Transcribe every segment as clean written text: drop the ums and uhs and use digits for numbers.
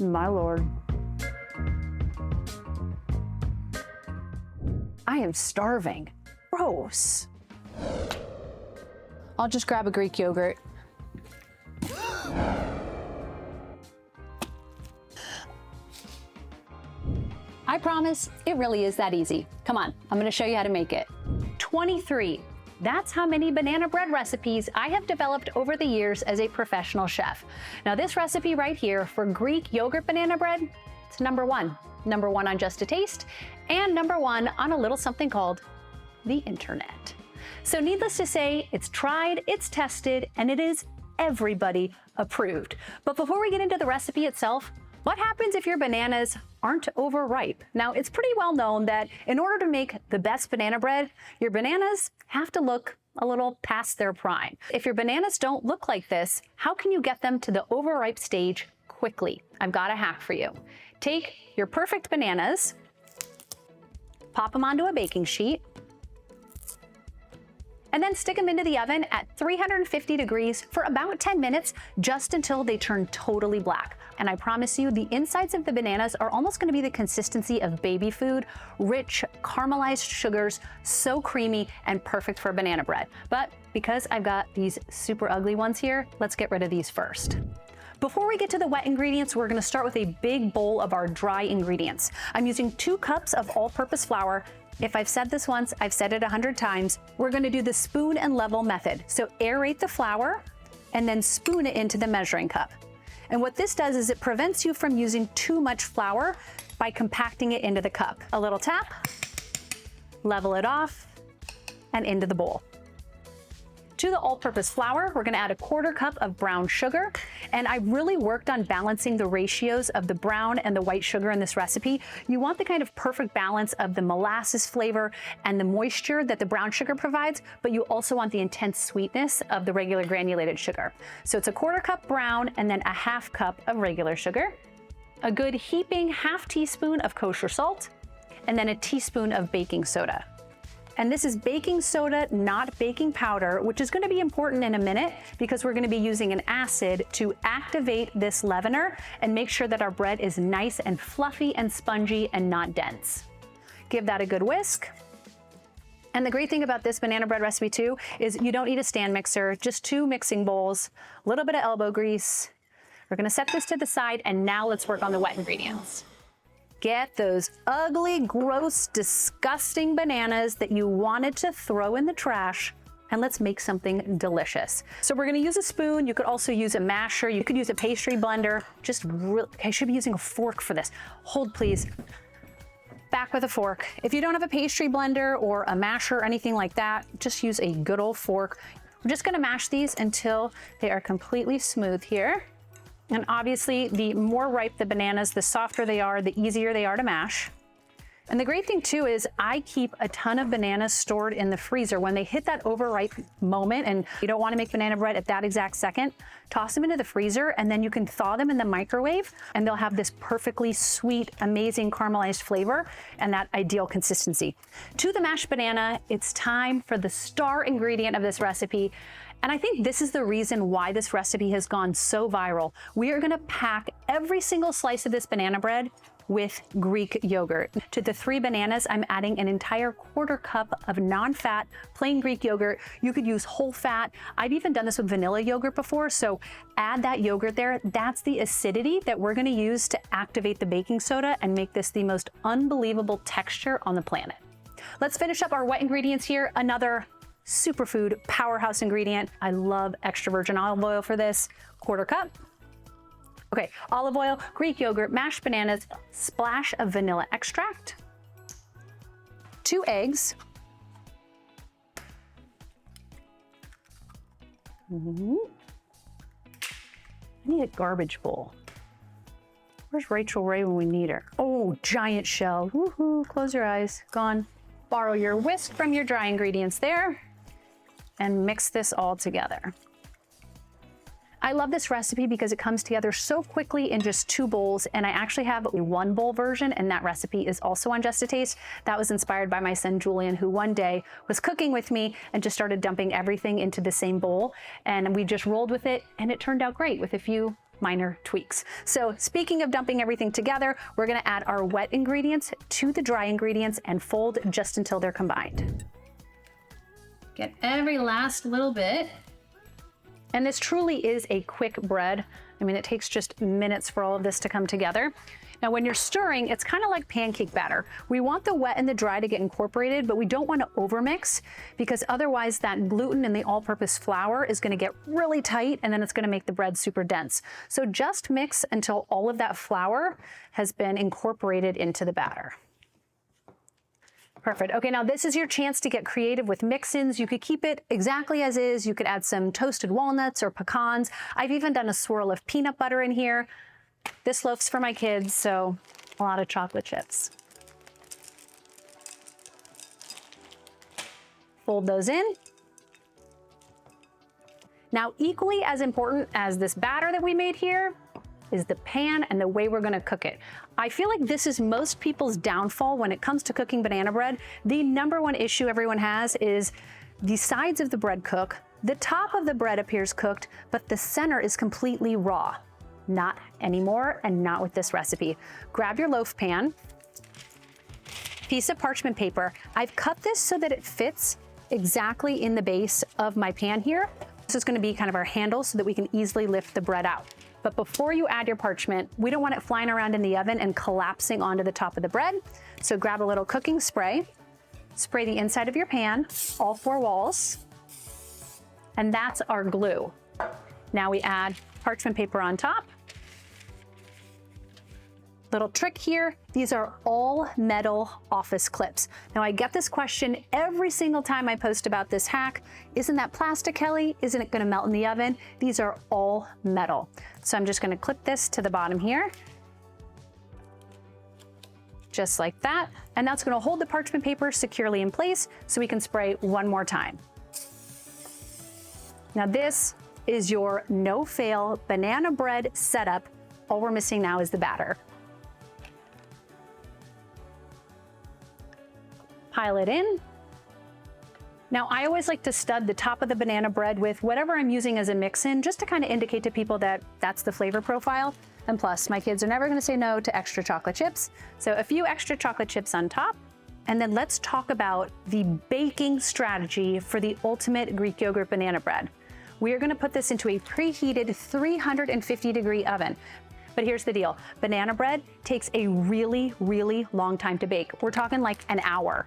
My Lord. I am starving. Gross. I'll just grab a Greek yogurt. I promise it really is that easy. Come on, I'm gonna show you how to make it. 23. That's how many banana bread recipes I have developed over the years as a professional chef. Now this recipe right here for Greek yogurt banana bread, it's number one. Number one on Just a Taste, and number one on a little something called the internet. So needless to say, it's tried, it's tested, and it is everybody approved. But before we get into the recipe itself, what happens if your bananas aren't overripe? Now, it's pretty well known that in order to make the best banana bread, your bananas have to look a little past their prime. If your bananas don't look like this, how can you get them to the overripe stage quickly? I've got a hack for you. Take your perfect bananas, pop them onto a baking sheet, and then stick them into the oven at 350 degrees for about 10 minutes, just until they turn totally black. And I promise you, the insides of the bananas are almost gonna be the consistency of baby food, rich, caramelized sugars, so creamy and perfect for banana bread. But because I've got these super ugly ones here, let's get rid of these first. Before we get to the wet ingredients, we're gonna start with a big bowl of our dry ingredients. I'm using 2 cups of all-purpose flour. If I've said this once, I've said it 100 times. We're gonna do the spoon and level method. So aerate the flour and then spoon it into the measuring cup. And what this does is it prevents you from using too much flour by compacting it into the cup. A little tap, level it off, and into the bowl. To the all-purpose flour, we're gonna add a 1/4 cup of brown sugar. And I really worked on balancing the ratios of the brown and the white sugar in this recipe. You want the kind of perfect balance of the molasses flavor and the moisture that the brown sugar provides, but you also want the intense sweetness of the regular granulated sugar. So it's a 1/4 cup brown and then a 1/2 cup of regular sugar, a good heaping 1/2 teaspoon of kosher salt, and then a teaspoon of baking soda. And this is baking soda, not baking powder, which is gonna be important in a minute because we're gonna be using an acid to activate this leavener and make sure that our bread is nice and fluffy and spongy and not dense. Give that a good whisk. And the great thing about this banana bread recipe too is you don't need a stand mixer, just 2 mixing bowls, a little bit of elbow grease. We're gonna set this to the side, and now let's work on the wet ingredients. Get those ugly, gross, disgusting bananas that you wanted to throw in the trash, and let's make something delicious. So we're gonna use a spoon. You could also use a masher. You could use a pastry blender. I should be using a fork for this. Hold, please. Back with a fork. If you don't have a pastry blender or a masher or anything like that, just use a good old fork. We're just gonna mash these until they are completely smooth here. And obviously, the more ripe the bananas, the softer they are, the easier they are to mash. And the great thing too is I keep a ton of bananas stored in the freezer. When they hit that overripe moment and you don't want to make banana bread at that exact second, toss them into the freezer and then you can thaw them in the microwave and they'll have this perfectly sweet, amazing caramelized flavor and that ideal consistency. To the mashed banana, it's time for the star ingredient of this recipe. And I think this is the reason why this recipe has gone so viral. We are gonna pack every single slice of this banana bread with Greek yogurt. To the 3 bananas, I'm adding an entire 1/4 cup of non-fat, plain Greek yogurt. You could use whole fat. I've even done this with vanilla yogurt before, so add that yogurt there. That's the acidity that we're gonna use to activate the baking soda and make this the most unbelievable texture on the planet. Let's finish up our wet ingredients here. Another superfood powerhouse ingredient. I love extra virgin olive oil for this. 1/4 cup. Okay, olive oil, Greek yogurt, mashed bananas, splash of vanilla extract, 2 eggs, I need a garbage bowl. Where's Rachel Ray when we need her? Oh, giant shell. Woohoo, close your eyes, gone. Borrow your whisk from your dry ingredients there and mix this all together. I love this recipe because it comes together so quickly in just 2 bowls, and I actually have a 1 bowl version, and that recipe is also on Just a Taste. That was inspired by my son Julian, who one day was cooking with me and just started dumping everything into the same bowl, and we just rolled with it, and it turned out great with a few minor tweaks. So speaking of dumping everything together, we're gonna add our wet ingredients to the dry ingredients and fold just until they're combined. Get every last little bit. And this truly is a quick bread. I mean, it takes just minutes for all of this to come together. Now, when you're stirring, it's kind of like pancake batter. We want the wet and the dry to get incorporated, but we don't want to overmix because otherwise that gluten in the all-purpose flour is going to get really tight and then it's going to make the bread super dense. So just mix until all of that flour has been incorporated into the batter. Perfect. Okay, now this is your chance to get creative with mix-ins. You could keep it exactly as is. You could add some toasted walnuts or pecans. I've even done a swirl of peanut butter in here. This loaf's for my kids, so a lot of chocolate chips. Fold those in. Now, equally as important as this batter that we made here is the pan and the way we're gonna cook it. I feel like this is most people's downfall when it comes to cooking banana bread. The number one issue everyone has is the sides of the bread cook, the top of the bread appears cooked, but the center is completely raw. Not anymore, and not with this recipe. Grab your loaf pan, piece of parchment paper. I've cut this so that it fits exactly in the base of my pan here. This is gonna be kind of our handle so that we can easily lift the bread out. But before you add your parchment, we don't want it flying around in the oven and collapsing onto the top of the bread. So grab a little cooking spray, spray the inside of your pan, all four walls, and that's our glue. Now we add parchment paper on top. Little trick here, these are all metal office clips. Now I get this question every single time I post about this hack. Isn't that plastic, Kelly? Isn't it gonna melt in the oven? These are all metal. So I'm just gonna clip this to the bottom here. Just like that. And that's gonna hold the parchment paper securely in place so we can spray one more time. Now this is your no-fail banana bread setup. All we're missing now is the batter. Pile it in. Now I always like to stud the top of the banana bread with whatever I'm using as a mix-in, just to kind of indicate to people that that's the flavor profile. And plus, my kids are never gonna say no to extra chocolate chips. So a few extra chocolate chips on top. And then let's talk about the baking strategy for the ultimate Greek yogurt banana bread. We are gonna put this into a preheated 350-degree oven. But here's the deal, banana bread takes a really, really long time to bake. We're talking like an hour.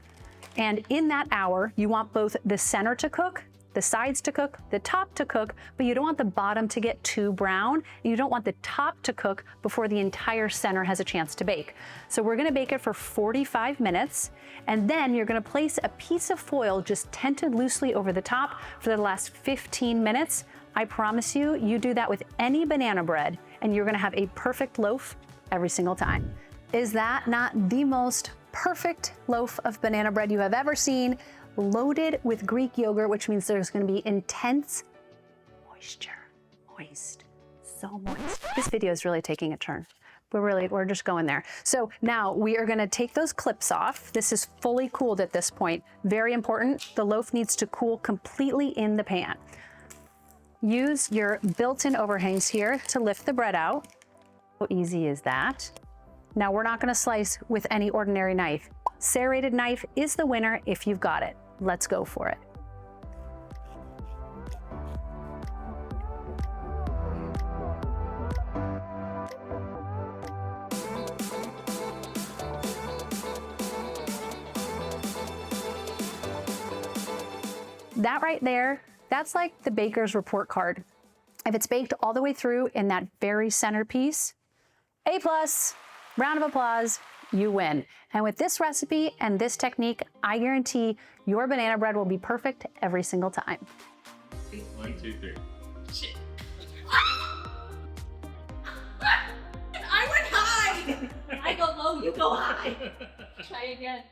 And in that hour, you want both the center to cook, the sides to cook, the top to cook, but you don't want the bottom to get too brown, and you don't want the top to cook before the entire center has a chance to bake. So we're gonna bake it for 45 minutes, and then you're gonna place a piece of foil just tented loosely over the top for the last 15 minutes. I promise you, you do that with any banana bread, and you're gonna have a perfect loaf every single time. Is that not the most perfect loaf of banana bread you have ever seen, loaded with Greek yogurt, which means there's gonna be intense moisture. Moist, so moist. This video is really taking a turn. We're just going there. So now we are gonna take those clips off. This is fully cooled at this point. Very important, the loaf needs to cool completely in the pan. Use your built-in overhangs here to lift the bread out. How easy is that? Now we're not gonna slice with any ordinary knife. Serrated knife is the winner if you've got it. Let's go for it. That right there, that's like the baker's report card. If it's baked all the way through in that very centerpiece, A+, round of applause, you win. And with this recipe and this technique, I guarantee your banana bread will be perfect every single time. 1, 2, 3. Shit. I went high! I go low, you go high. Try again.